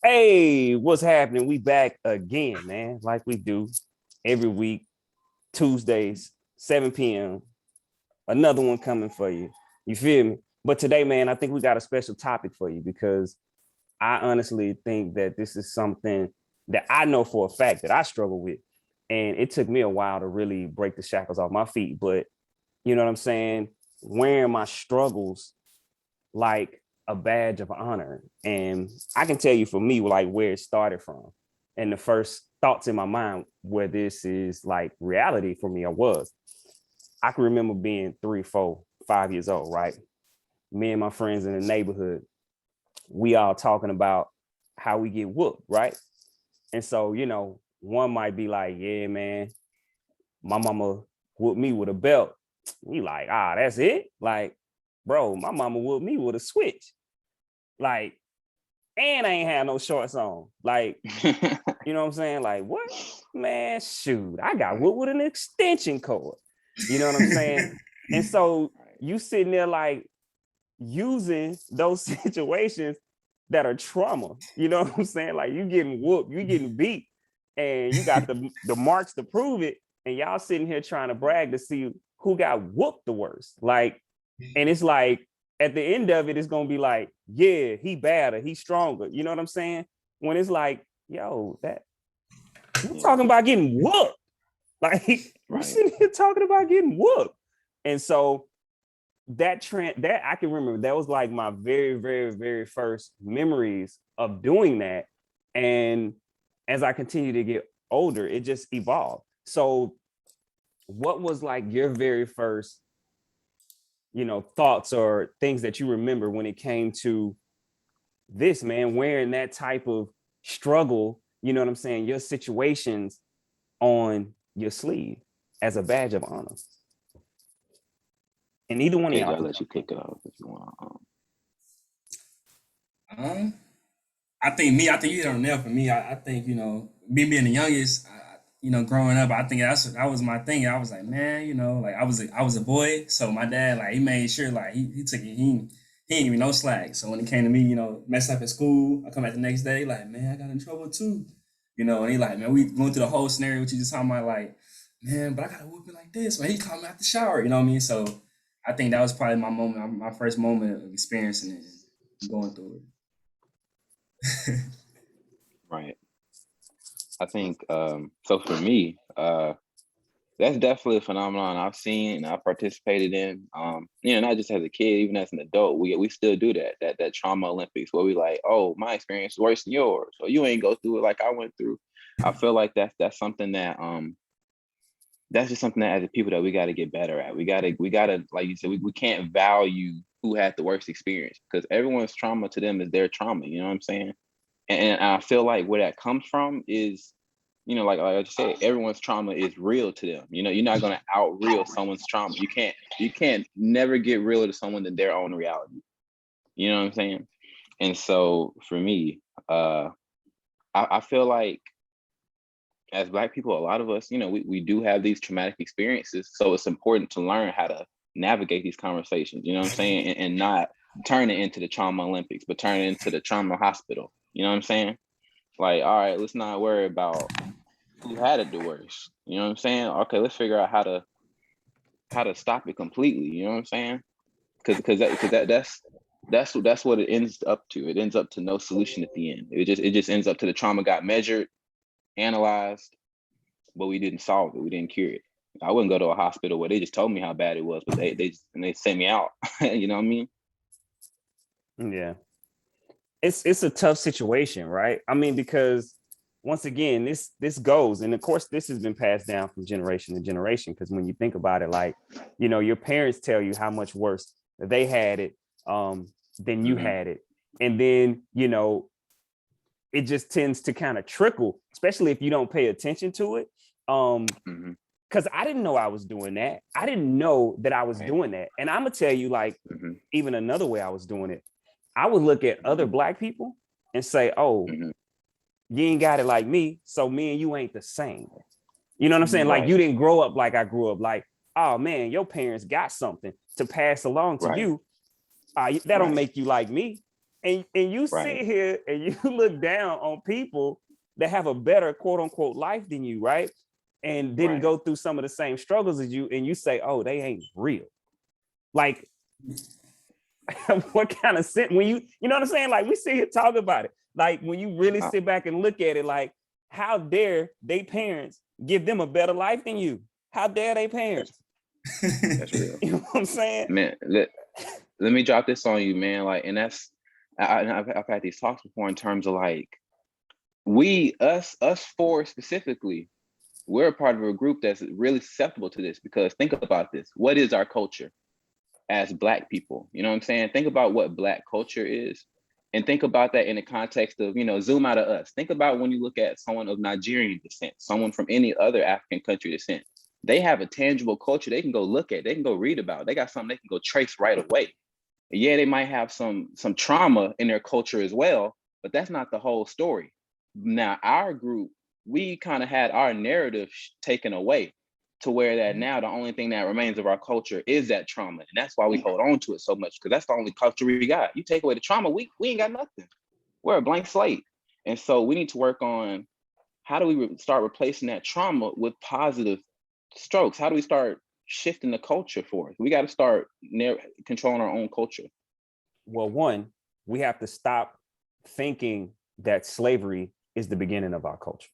Hey, what's happening? We back again, man. Like we do every week, Tuesdays, 7 p.m. Another one coming for you. You feel me? But today, man, I think we got a special topic for you because I honestly think that this is something that I know for a fact that I struggle with. And it took me a while to really break the shackles off my feet. But you know what I'm saying? Wearing my struggles like a badge of honor. And I can tell you for me, like where it started from. And the first thoughts in my mind where this is like reality for me, I can remember being 3, 4, 5 years old, right? Me and my friends in the neighborhood, we all talking about how we get whooped, right? And so, one might be like, yeah, man, my mama whooped me with a belt. We like, that's it? Like, bro, my mama whooped me with a switch. Like, and I ain't had no shorts on. Like, you know what I'm saying? Like, what? Man, shoot, I got whooped with an extension cord. You know what I'm saying? And so you sitting there like using those situations that are trauma. You know what I'm saying? Like you getting whooped, you getting beat, and you got the marks to prove it. And y'all sitting here trying to brag to see who got whooped the worst. Like, and it's like at the end of it, it's gonna be like, yeah, he badder, he's stronger. You know what I'm saying? When it's like, yo, that we're talking about getting whooped. Like we're sitting here talking about getting whooped. And so that trend that I can remember, that was like my very, very, very first memories of doing that. And as I continue to get older, it just evolved. So what was like your very first, thoughts or things that you remember when it came to this, man, wearing that type of struggle, you know what I'm saying, your situations on your sleeve as a badge of honor? And either one of y'all I'll let you kick it off if you want. Um, I think you hit on the nail for me. I think me being the youngest, growing up, I think that was my thing. I was like, man, like I was a boy, so my dad like he made sure like he took it. He ain't give me no slack. So when it came to me, messed up at school, I come back the next day like, man, I got in trouble too, and he like, man, we going through the whole scenario what you just talking about, like, man, but I gotta whoop it like this. Man, he called me out the shower, you know what I mean? So I think that was probably my moment, my first moment of experiencing it, and going through it. Right. I think so for me, that's definitely a phenomenon I've seen and I've participated in. Not just as a kid, even as an adult, we still do that trauma Olympics where we like, oh, my experience is worse than yours, or you ain't go through it like I went through. I feel like that's something that that's just something that as a people that we got to get better at. We gotta like you said, we can't value who had the worst experience because everyone's trauma to them is their trauma. You know what I'm saying? And I feel like where that comes from is, like I just said, everyone's trauma is real to them. You're not gonna out real someone's trauma. You can't never get realer to someone than their own reality. You know what I'm saying? And so for me, I feel like as Black people, a lot of us, we do have these traumatic experiences. So it's important to learn how to navigate these conversations, you know what I'm saying? And not turn it into the trauma Olympics, but turn it into the trauma hospital. You know what I'm saying? Like, all right, let's not worry about who had it the worst. You know what I'm saying? Okay, let's figure out how to stop it completely. You know what I'm saying? Because that's what it ends up to. It ends up to no solution at the end. It just ends up to the trauma got measured, analyzed, but we didn't solve it. We didn't cure it. I wouldn't go to a hospital where they just told me how bad it was, but they sent me out. You know what I mean? Yeah. It's a tough situation, right? I mean, because once again, this goes, and of course, this has been passed down from generation to generation. Because when you think about it, like, your parents tell you how much worse they had it than you had it, and then it just tends to kind of trickle, especially if you don't pay attention to it. Because I didn't know I was doing that. I didn't know that I was doing that, and I'm gonna tell you, like, even another way I was doing it. I would look at other Black people and say, oh, you ain't got it like me, so me and you ain't the same. You know what I'm saying? Like, you didn't grow up like I grew up. Like, oh man, your parents got something to pass along to you. That don't make you like me. and you Right. sit here and you look down on people that have a better quote unquote life than you, right? And didn't Right. go through some of the same struggles as you, and you say, oh, they ain't real. Like, what kind of sense when you know what I'm saying? Like, we sit here talk about it. Like, when you really Uh, sit back and look at it, like, how dare they parents give them a better life than you? How dare they that's parents? that's real, You know what I'm saying? man. Let me drop this on you, man. Like, and that's I've had these talks before in terms of like us four specifically. We're a part of a group that's really susceptible to this because think about this. What is our culture as Black people? You know what I'm saying? Think about what Black culture is and think about that in the context of, zoom out of us. Think about when you look at someone of Nigerian descent, someone from any other African country descent. They have a tangible culture they can go look at, they can go read about. They got something they can go trace right away. Yeah, they might have some trauma in their culture as well, but that's not the whole story. Now, our group, we kind of had our narrative taken away to where that now the only thing that remains of our culture is that trauma. And that's why we hold on to it so much, because that's the only culture we got. You take away the trauma, we ain't got nothing. We're a blank slate. And so we need to work on how do we start replacing that trauma with positive strokes? How do we start shifting the culture for us? We got to start controlling our own culture. Well, one, we have to stop thinking that slavery is the beginning of our culture.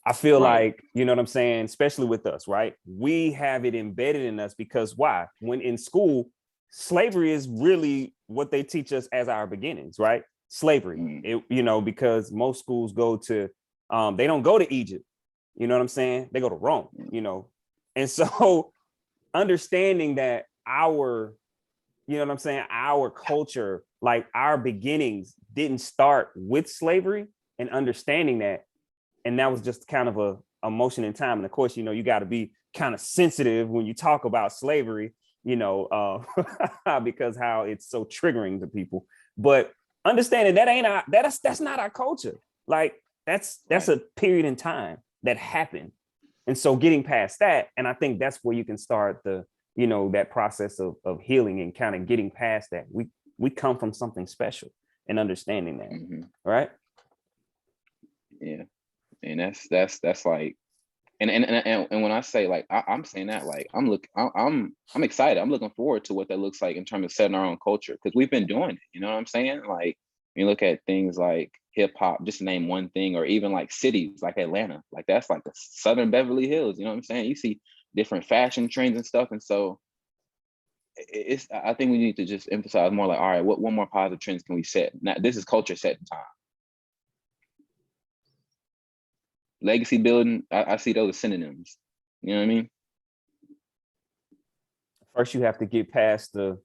I feel Right. like, you know what I'm saying, especially with us, right? We have it embedded in us because why? When in school, slavery is really what they teach us as our beginnings, right? Slavery, because most schools go to, they don't go to Egypt, you know what I'm saying? They go to Rome, And so understanding that you know what I'm saying, our culture, like our beginnings didn't start with slavery, and understanding that. And that was just kind of a motion in time. And of course, you got to be kind of sensitive when you talk about slavery, because how it's so triggering to people. But understanding that's not our culture. Like that's a period in time that happened. And so getting past that, and I think that's where you can start that process of healing and kind of getting past that. We come from something special and understanding that, right? Yeah. And that's like, and when I say like I'm saying that, like I'm excited. I'm looking forward to what that looks like in terms of setting our own culture, because we've been doing it. You know what I'm saying? Like when you look at things like hip hop, just to name one thing, or even like cities like Atlanta, like that's like the Southern Beverly Hills. You know what I'm saying? You see different fashion trends and stuff, and so I think we need to just emphasize more like, all right, what more positive trends can we set? Now this is culture setting time. Legacy building, I see those as synonyms. You know what I mean? First, you have to get past the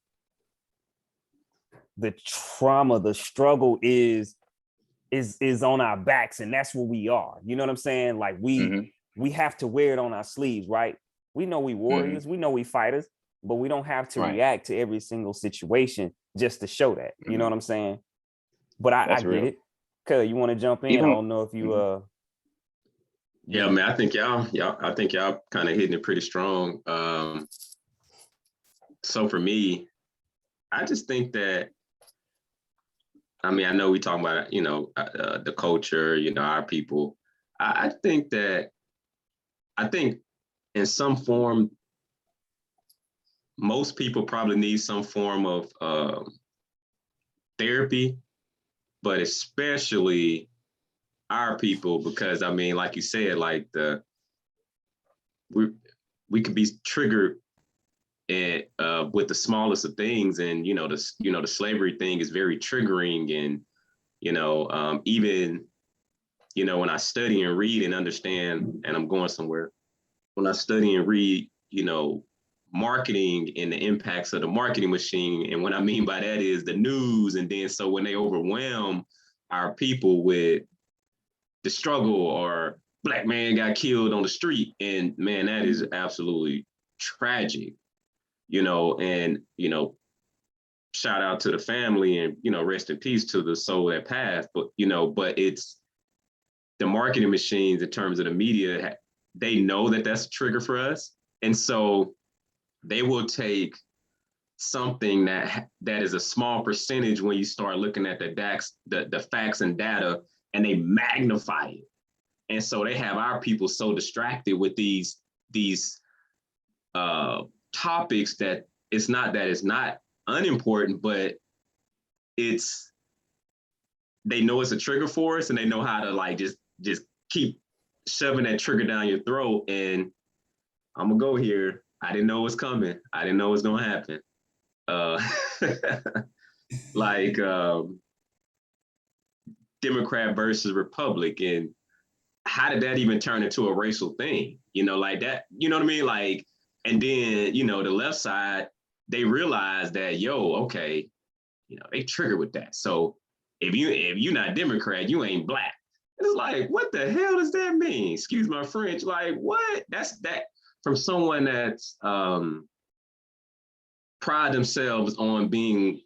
trauma. The struggle is on our backs, and that's what we are. You know what I'm saying? Like we have to wear it on our sleeves, right? We know we warriors, we know we fighters, but we don't have to react to every single situation just to show that. You know what I'm saying? But I get it. Cuz you want to jump in? Even I don't know if you Yeah, man, I think y'all kind of hitting it pretty strong. So for me, I just think that, I mean, I know we talking about, the culture, our people. I think in some form, most people probably need some form of therapy, but especially our people, because I mean, like you said, like we could be triggered with the smallest of things, and the slavery thing is very triggering, and even when I study and read and understand, and I'm going somewhere, when I study and read marketing and the impacts of the marketing machine, and what I mean by that is the news, and then so when they overwhelm our people with the struggle, or Black man got killed on the street, and man, that is absolutely tragic, and shout out to the family, and rest in peace to the soul that passed. But but it's the marketing machines in terms of the media, they know that that's a trigger for us, and so they will take something that is a small percentage when you start looking at the facts and data, and they magnify it. And so they have our people so distracted with these topics that it's not unimportant, but they know it's a trigger for us, and they know how to like just keep shoving that trigger down your throat. And I'm gonna go here. I didn't know it was coming. I didn't know it was gonna happen. Like Democrat versus Republican. How did that even turn into a racial thing? Like that, you know what I mean? Like, and then, the left side, they realize that, okay, they trigger with that. So if you're not Democrat, you ain't black. And it's like, what the hell does that mean? Excuse my French. Like, what? That's that from someone that's pride themselves on being,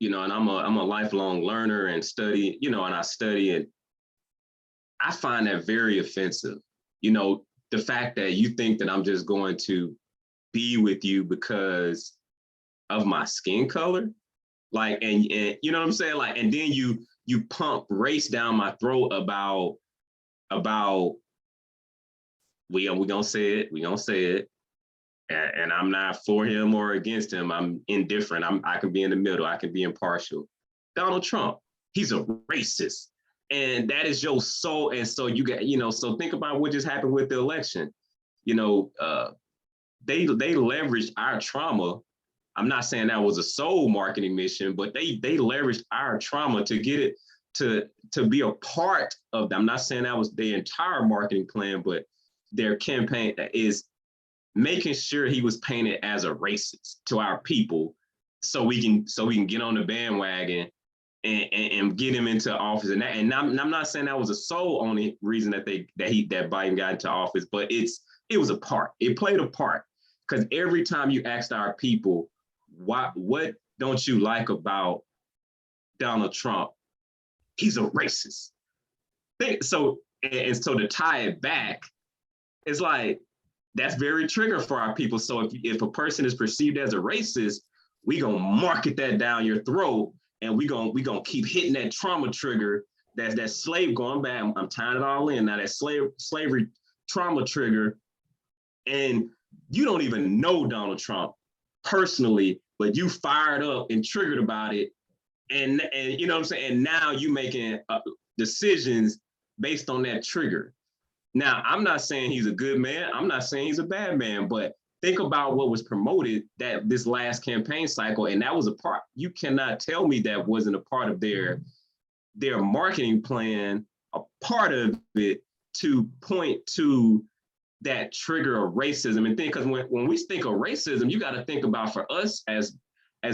and I'm a lifelong learner and study, and I study, and I find that very offensive. The fact that you think that I'm just going to be with you because of my skin color, like, and you know what I'm saying? Like, and then you pump race down my throat about we gonna say it. And I'm not for him or against him. I'm indifferent. I can be in the middle. I can be impartial. Donald Trump, he's a racist. And that is your soul. And so you got, so think about what just happened with the election. They leveraged our trauma. I'm not saying that was a sole marketing mission, but they leveraged our trauma to get it to be a part of them. I'm not saying that was their entire marketing plan, but their campaign is making sure he was painted as a racist to our people, so we can get on the bandwagon and get him into office. And I'm not saying that was the sole only reason that Biden got into office, but it was a part. It played a part, because every time you asked our people, what don't you like about Donald Trump? He's a racist. So to tie it back, it's like, that's very trigger for our people. So if a person is perceived as a racist, we gonna market that down your throat, and we gonna keep hitting that trauma trigger. That's that slave going back. I'm tying it all in now. That slavery trauma trigger, and you don't even know Donald Trump personally, but you fired up and triggered about it, and you know what I'm saying. And now you making decisions based on that trigger. Now, I'm not saying he's a good man. I'm not saying he's a bad man, but think about what was promoted that this last campaign cycle, and that was a part. You cannot tell me that wasn't a part of their marketing plan, a part of it to point to that trigger of racism. And think, because when we think of racism, you got to think about, for us as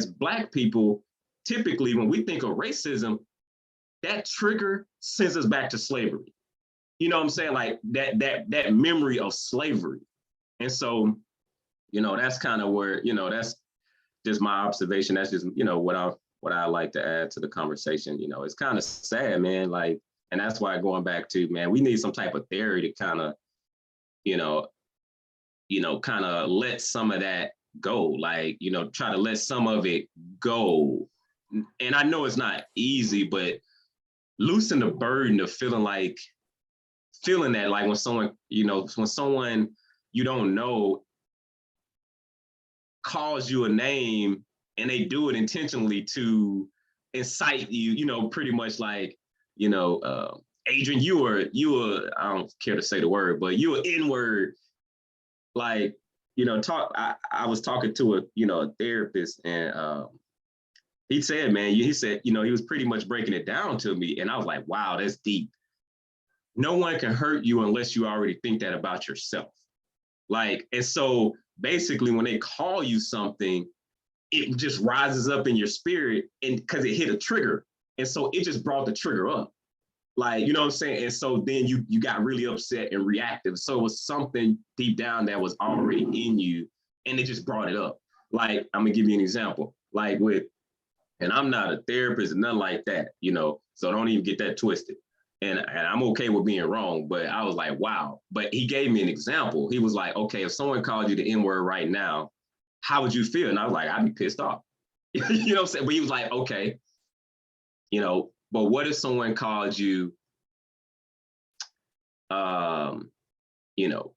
Black people, typically when we think of racism, that trigger sends us back to slavery. You know what I'm saying? Like that memory of slavery. And so, that's kind of where, that's just my observation. That's just, what I like to add to the conversation. It's kind of sad, man. Like, and that's why, going back to, man, we need some type of theory to kind of, kind of let some of that go. Like, try to let some of it go. And I know it's not easy, but loosen the burden of feeling that, like, when someone you don't know calls you a name, and they do it intentionally to incite you, pretty much like, Adrian, you were, I don't care to say the word, but you were N-word. Like, I was talking to a therapist, and he said, man, he said, he was pretty much breaking it down to me. And I was like, wow, that's deep. No one can hurt you unless you already think that about yourself. Like, and so basically when they call you something, it just rises up in your spirit, and because it hit a trigger. And so it just brought the trigger up. Like, you know what I'm saying? And so then you got really upset and reactive. So it was something deep down that was already in you, and it just brought it up. Like, I'm gonna give you an example. Like and I'm not a therapist and nothing like that, so don't even get that twisted. And I'm okay with being wrong, but I was like, wow. But he gave me an example. He was like, okay, if someone called you the N-word right now, how would you feel? And I was like, I'd be pissed off. You know what I'm saying? But he was like, okay, but what if someone called you, you know,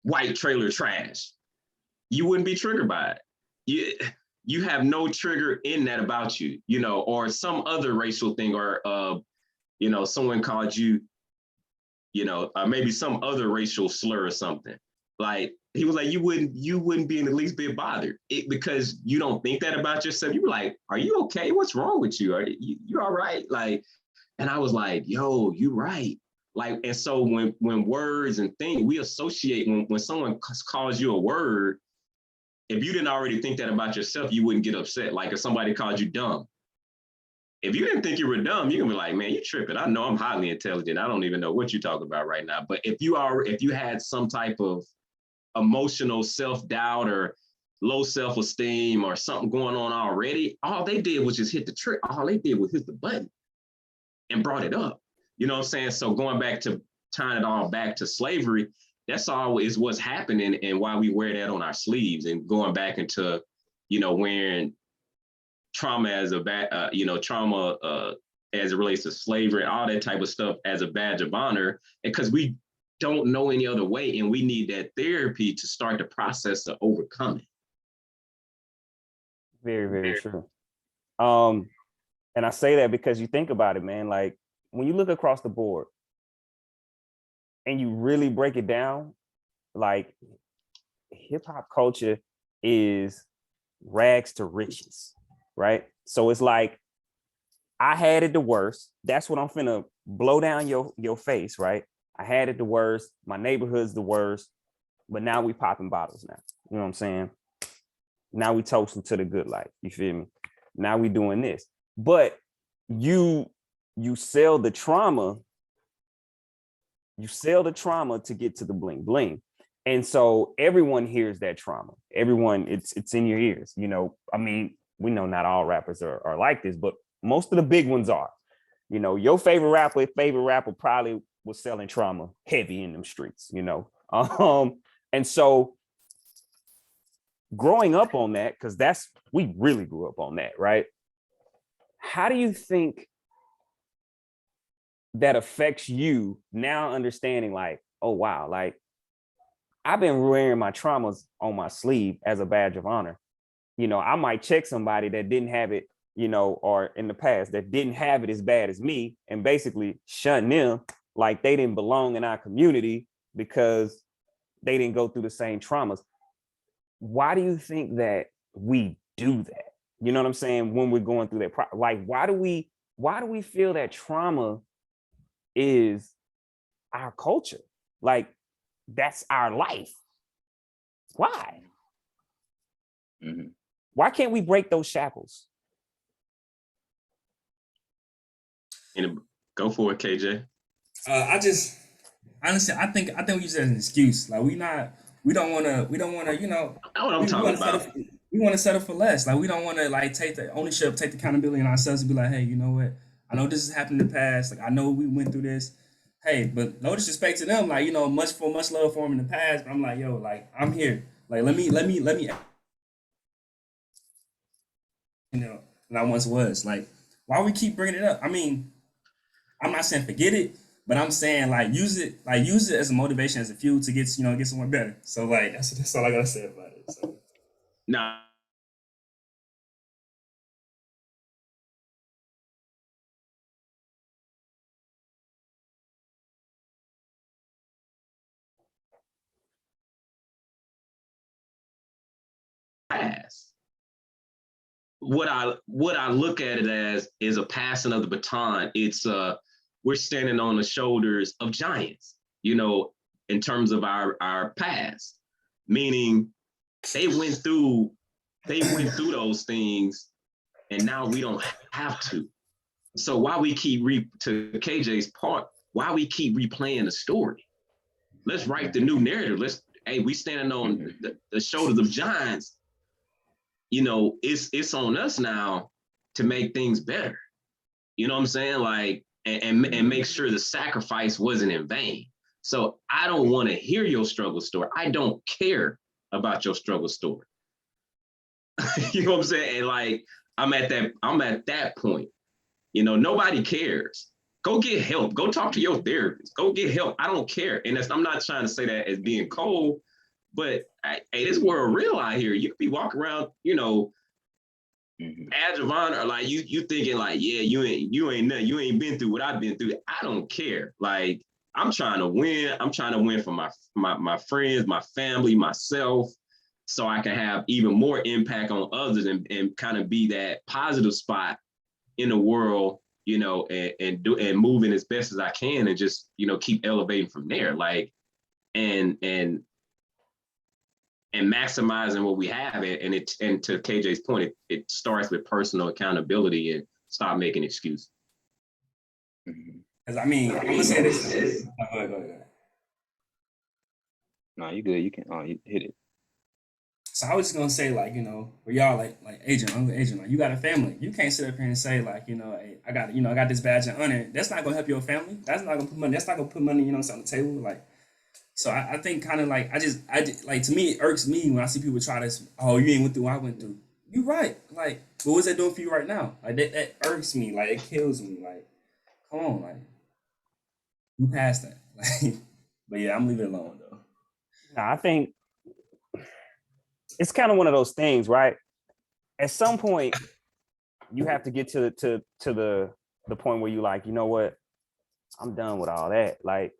white trailer trash? You wouldn't be triggered by it. You have no trigger in that about you, or some other racial thing, or someone called you, maybe some other racial slur or something. Like he was like, you wouldn't be in the least bit bothered because you don't think that about yourself. You were like, are you okay? What's wrong with you? Are you all right? Like, and I was like, yo, you right. Like, and so when words and things we associate, when someone calls you a word, if you didn't already think that about yourself, you wouldn't get upset. Like if somebody called you dumb. If you didn't think you were dumb, you're gonna be like, man, you tripping. I know I'm highly intelligent. I don't even know what you're talking about right now. But if you had some type of emotional self-doubt or low self-esteem or something going on already, all they did was just hit the trick. All they did was hit the button and brought it up. You know what I'm saying? So going back to tying it all back to slavery, that's always what's happening and why we wear that on our sleeves, and going back into, wearing trauma as a trauma as it relates to slavery and all that type of stuff as a badge of honor, because we don't know any other way, and we need that therapy to start the process of overcoming. Very, very true. And I say that because you think about it, man, like when you look across the board and you really break it down, like hip hop culture is rags to riches, right? So it's like, I had it the worst. That's what I'm finna blow down your face, right? I had it the worst. My neighborhood's the worst, but now we popping bottles now. You know what I'm saying? Now we toasting to the good life. You feel me? Now we doing this. But you sell the trauma. You sell the trauma to get to the bling bling. And so everyone hears that trauma. Everyone, it's in your ears. I mean, we know not all rappers are like this, but most of the big ones are. Your favorite rapper probably was selling trauma heavy in them streets, and so growing up on that, because we really grew up on that, right? How do you think that affects you now, understanding like, oh wow, like I've been wearing my traumas on my sleeve as a badge of honor. I might check somebody that didn't have it, or in the past that didn't have it as bad as me, and basically shun them like they didn't belong in our community because they didn't go through the same traumas. Why do you think that we do that? You know what I'm saying? When we're going through that, like, why do we feel that trauma is our culture? Like, that's our life. Why? Mm-hmm. Why can't we break those shackles? Go for it, KJ. Honestly, I think we use it as an excuse. Like we don't want to, we want to settle for less. Like we don't want to like take the ownership, take the accountability on ourselves and be like, hey, you know what? I know this has happened in the past. Like I know we went through this. Hey, but no disrespect to them. Like, much love for them in the past. But I'm like, yo, like I'm here. Like let me, than I once was. Like, why we keep bringing it up? I mean, I'm not saying forget it, but I'm saying use it as a motivation, as a fuel to get somewhere better. So like that's all I gotta say about it. So. Now, what I look at it as is a passing of the baton. It's we're standing on the shoulders of giants, in terms of our past, meaning they went through those things, and now we don't have to. So why we keep to KJ's part, why we keep replaying the story? Let's write the new narrative. We standing on the shoulders of giants. It's on us now to make things better. You know what I'm saying? Like, and make sure the sacrifice wasn't in vain. So I don't want to hear your struggle story. I don't care about your struggle story. You know what I'm saying? And like, I'm at that point. You know, nobody cares. Go get help. Go talk to your therapist. Go get help. I don't care. And I'm not trying to say that as being cold, but hey, this world real out here. You could be walking around, you know, adjuvant, or like you thinking like, yeah, you ain't nothing. You ain't been through what I've been through. I don't care. Like, I'm trying to win. I'm trying to win for my friends, my family, myself, so I can have even more impact on others and kind of be that positive spot in the world, you know, and moving as best as I can, and just, you know, keep elevating from there. Like, and maximizing what we have. And to KJ's point, it starts with personal accountability and stop making excuses. Because I mean, I'm gonna say this. Go ahead. No, you good. You can. You hit it. So I was just gonna say, like, you know, where y'all like Uncle Agent, like, you got a family. You can't sit up here and say, like, you know, hey, I got this badge of honor. That's not gonna help your family. That's not gonna put money. That's not gonna put money, you know, on the table. Like, so I think kind of like I just like, to me, it irks me when I see people try to, oh, you ain't went through what I went through. You right. Like, but what's that doing for you right now? Like, that irks me. Like, it kills me. Like, come on, like, you past that. Like, but yeah, I'm leaving it alone though. Nah, I think it's kind of one of those things, right? At some point, you have to get to the point where you like, you know what? I'm done with all that. Like,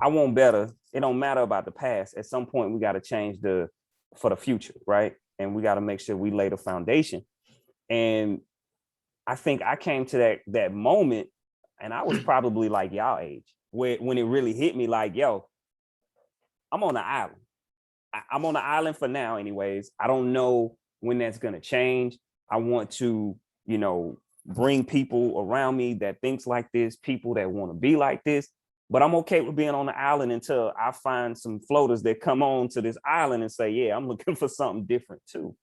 I want better. It don't matter about the past. At some point, we got to change for the future, right? And we got to make sure we lay the foundation. And I think I came to that moment, and I was probably like y'all age, when it really hit me, like, yo, I'm on the island. I'm on the island for now, anyways. I don't know when that's gonna change. I want to, you know, bring people around me that thinks like this, people that want to be like this. But I'm okay with being on the island until I find some floaters that come on to this island and say, yeah, I'm looking for something different too.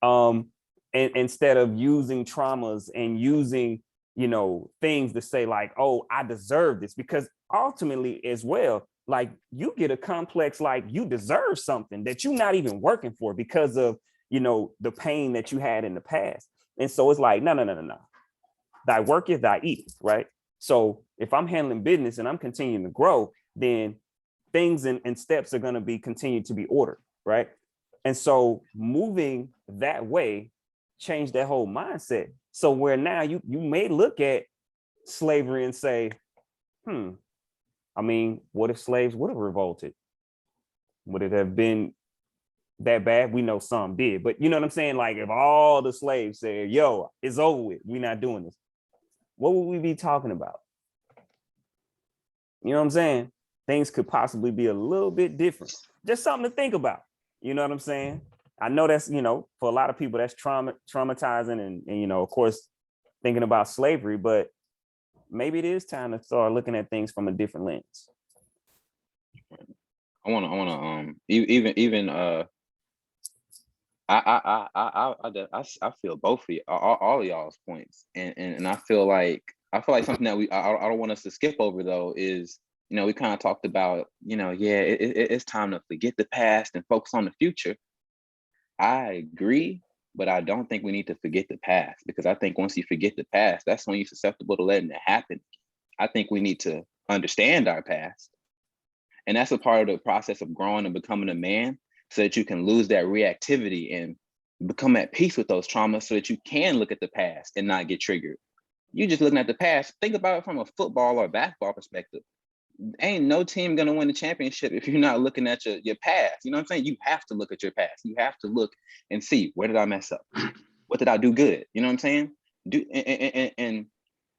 And instead of using traumas and using, you know, things to say like, oh, I deserve this, because ultimately as well, like, you get a complex, like, you deserve something that you're not even working for because of, you know, the pain that you had in the past. And so it's like, no. Thy worketh, thy eateth, right? So if I'm handling business and I'm continuing to grow, then things and steps are going to be continued to be ordered, right? And so moving that way changed that whole mindset. So where now you may look at slavery and say, I mean, what if slaves would have revolted? Would it have been that bad? We know some did, but you know what I'm saying? Like, if all the slaves said, yo, it's over with, we're not doing this, what would we be talking about? You know what I'm saying? Things could possibly be a little bit different. Just something to think about. You know what I'm saying? I know that's, you know, for a lot of people, that's traumatizing and, you know, of course, thinking about slavery, but maybe it is time to start looking at things from a different lens. I wanna even I feel both of you, all of y'all's points, and I feel like something that I don't want us to skip over though is, you know, we kind of talked about, you know, yeah, it's time to forget the past and focus on the future. I agree, but I don't think we need to forget the past, because I think once you forget the past, that's when you're susceptible to letting it happen. I think we need to understand our past, and that's a part of the process of growing and becoming a man, so that you can lose that reactivity and become at peace with those traumas, so that you can look at the past and not get triggered. You just looking at the past, think about it from a football or basketball perspective. Ain't no team gonna win the championship if you're not looking at your past. You know what I'm saying? You have to look at your past. You have to look and see, where did I mess up? What did I do good? You know what I'm saying? And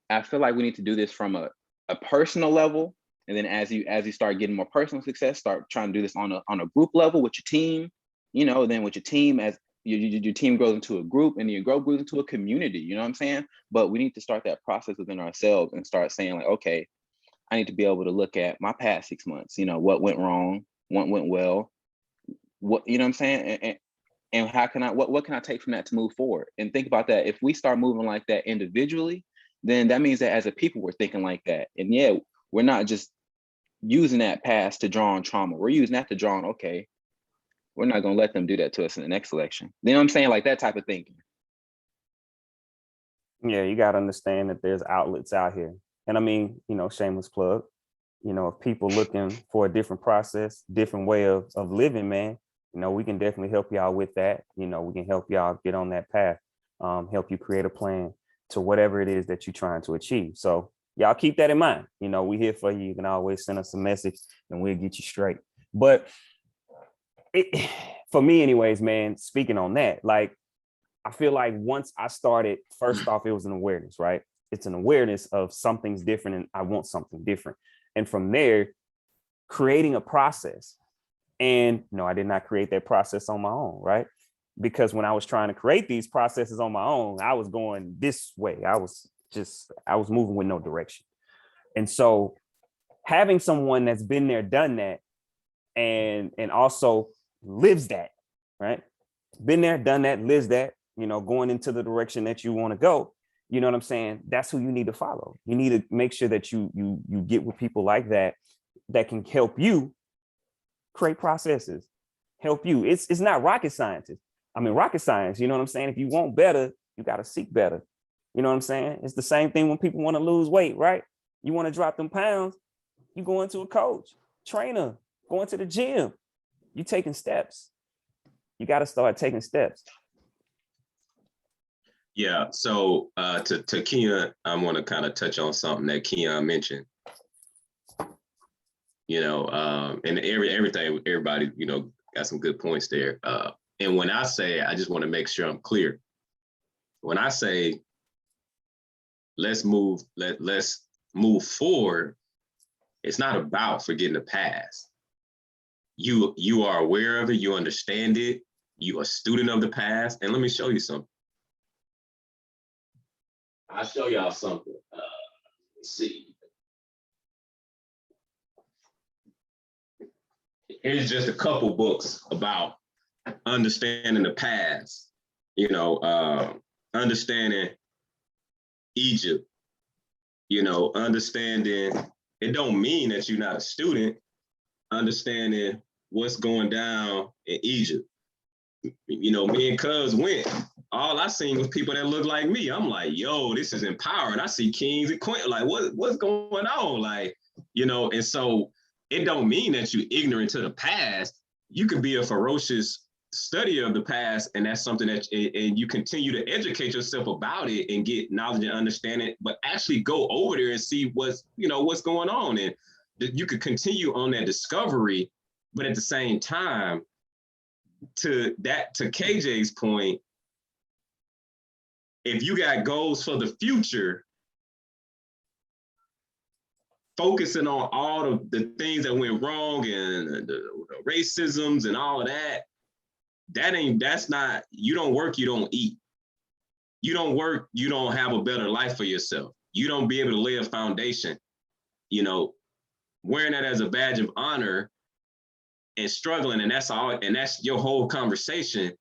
I feel like we need to do this from a personal level. And then as you start getting more personal success, start trying to do this on a group level with your team, you know, then with your team, as your team grows into a group, and your group grows into a community, you know what I'm saying? But we need to start that process within ourselves and start saying like, okay, I need to be able to look at my past 6 months, you know, what went wrong, what went well, what, you know what I'm saying? And how can what can I take from that to move forward? And think about that. If we start moving like that individually, then that means that as a people, we're thinking like that. And yeah, we're not just using that past to draw on trauma. We're using that to draw on, okay, we're not gonna let them do that to us in the next election. You know what I'm saying? Like that type of thinking. Yeah, you got to understand that there's outlets out here. And I mean, shameless plug, if people looking for a different process, different way of living, man, we can definitely help y'all with that. We can help y'all get on that path, help you create a plan to whatever it is that you're trying to achieve. So y'all keep that in mind. We here for you. You can always send us a message and we'll get you straight. But for me anyways, man, speaking on that, like, I feel like once I started, first off, it was an awareness, right? It's an awareness of something's different and I want something different. And from there, creating a process. And no, I did not create that process on my own, right? Because when I was trying to create these processes on my own, I was going this way. I was moving with no direction. And so having someone that's been there, done that, and also lives that, right? Been there, done that, lives that, going into the direction that you want to go. You know what I'm saying? That's who you need to follow. You need to make sure that you get with people like that can help you create processes, help you. It's not rocket science. Rocket science, you know what I'm saying? If you want better, you got to seek better. You know what I'm saying? It's the same thing when people want to lose weight, right? You want to drop them pounds, you go into a coach, trainer, going to the gym, you taking steps. You got to start taking steps. Yeah. So to Keon, I want to kind of touch on something that Keon mentioned. And everything, everybody, got some good points there. And when I say, I just want to make sure I'm clear. When I say let's move forward, it's not about forgetting the past. You are aware of it, you understand it, you are a student of the past. And let me show you something. I'll show y'all something. Let's see. Here's just a couple books about understanding the past, understanding Egypt, understanding, it don't mean that you're not a student, understanding what's going down in Egypt. Me and Cuz went. All I seen was people that look like me. I'm like, yo, this is empowering. I see kings and queens. Like, what's going on? Like, and so it don't mean that you're ignorant to the past. You can be a ferocious study of the past, and that's something that, and you continue to educate yourself about it and get knowledge and understanding, but actually go over there and see what's going on. And you could continue on that discovery, but at the same time, to KJ's point, if you got goals for the future, focusing on all of the things that went wrong and the racisms and all of that, that's not, you don't work, you don't eat. You don't work, you don't have a better life for yourself. You don't be able to lay a foundation, wearing that as a badge of honor and struggling, and that's all, and that's your whole conversation.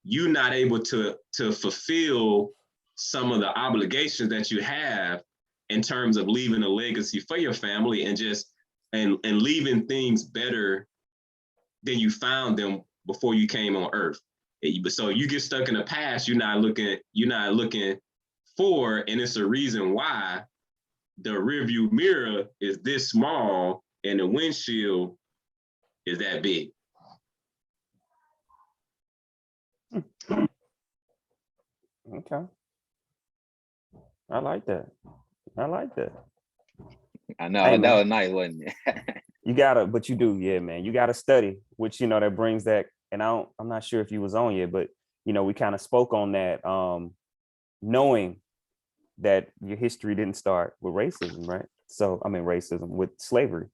You're not able to fulfill some of the obligations that you have in terms of leaving a legacy for your family and and leaving things better than you found them before you came on earth. So you get stuck in the past, you're not looking forward, and it's a reason why the rearview mirror is this small and the windshield is that big. Okay. I like that. I know, hey, that was nice, wasn't it? You gotta, but you do, yeah, man. You gotta study, which that brings that. And I'm not sure if you was on yet, but we kind of spoke on that, knowing that your history didn't start with racism, right? So racism with slavery.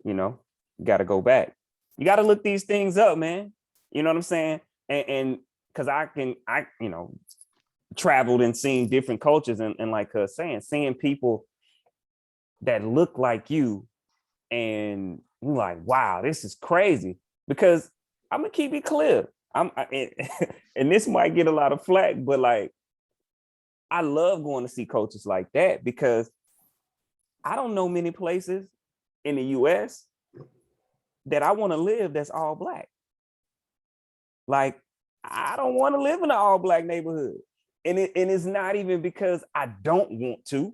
You gotta go back. You gotta look these things up, man. You know what I'm saying? And because I traveled and seen different cultures, and like saying, seeing people that look like you, and you're like, wow, this is crazy. Because I'm gonna keep it clear. And this might get a lot of flack, but like, I love going to see coaches like that, because I don't know many places in the US that I want to live that's all Black. Like, I don't want to live in an all-black neighborhood. And it's not even because I don't want to.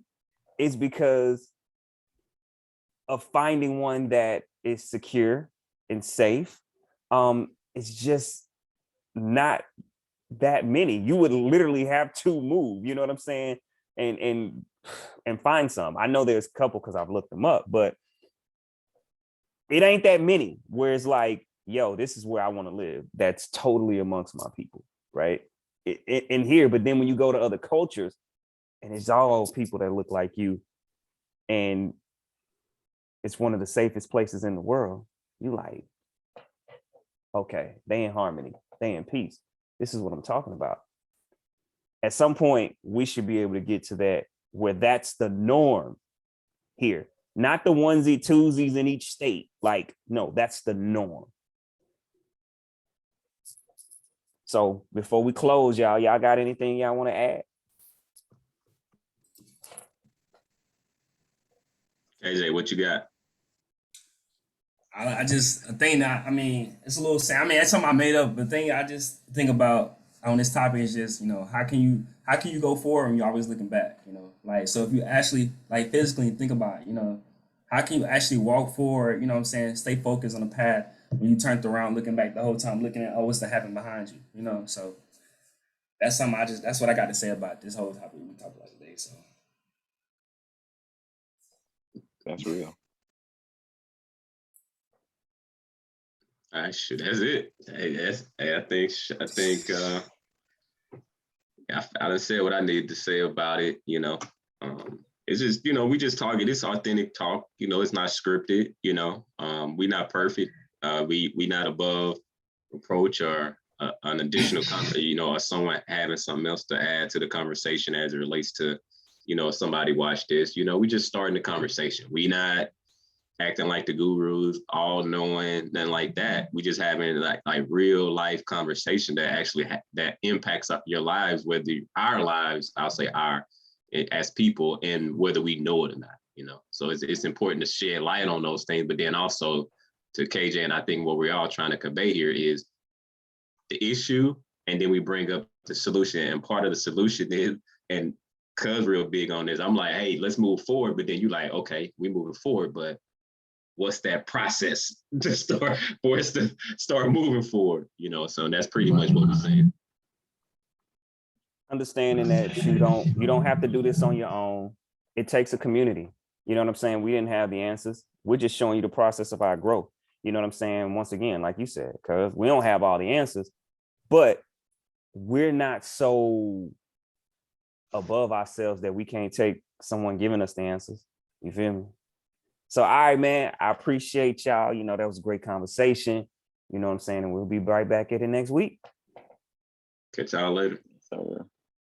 It's because of finding one that is secure and safe. It's just not that many. You would literally have to move, you know what I'm saying? And find some. I know there's a couple because I've looked them up, but it ain't that many where it's like, yo, this is where I want to live. That's totally amongst my people, right? In here, but then when you go to other cultures, and it's all people that look like you, and it's one of the safest places in the world, you like, okay, they in harmony, they in peace. This is what I'm talking about. At some point, we should be able to get to that where that's the norm here, not the onesie twosies in each state. Like, no, that's the norm. So before we close, y'all got anything y'all want to add? AJ, what you got? I just a thing that, I mean, it's a little sad. I mean, that's something I made up. The thing I just think about on this topic is just, you know, how can you go forward when you're always looking back? You know, like, so if you actually like physically think about it, you know, how can you actually walk forward? You know what I'm saying? Stay focused on the path when you turned around looking back the whole time, looking at, oh, what's that happening behind you? You know, so that's something that's what I got to say about this whole topic we talked about today. So That's real. All right, shit, that's it. I think I done said what I needed to say about it. You know, it's just, you know, we just talking. It's authentic talk. You know, it's not scripted. You know, we not perfect. We not above reproach or an additional, you know, or someone having something else to add to the conversation as it relates to, you know, somebody watch this. You know, we just starting the conversation. We not acting like the gurus, all knowing, nothing like that. We just having like real life conversation that actually that impacts your lives, whether our lives, I'll say our, as people, and whether we know it or not. You know, so it's important to shed light on those things, but then also to KJ, and I think what we're all trying to convey here is the issue, and then we bring up the solution. And part of the solution is, and Cuz real big on this, I'm like, hey, let's move forward. But then you like, okay, we moving forward, but what's that process to start for us to start moving forward? You know, so that's pretty much what we're saying. Understanding that you don't have to do this on your own. It takes a community. You know what I'm saying? We didn't have the answers. We're just showing you the process of our growth. You know what I'm saying? Once again, like you said, because we don't have all the answers, but we're not so above ourselves that we can't take someone giving us the answers. You feel me? So, all right, man, I appreciate y'all. You know, that was a great conversation. You know what I'm saying? And we'll be right back at it next week. Catch y'all later. So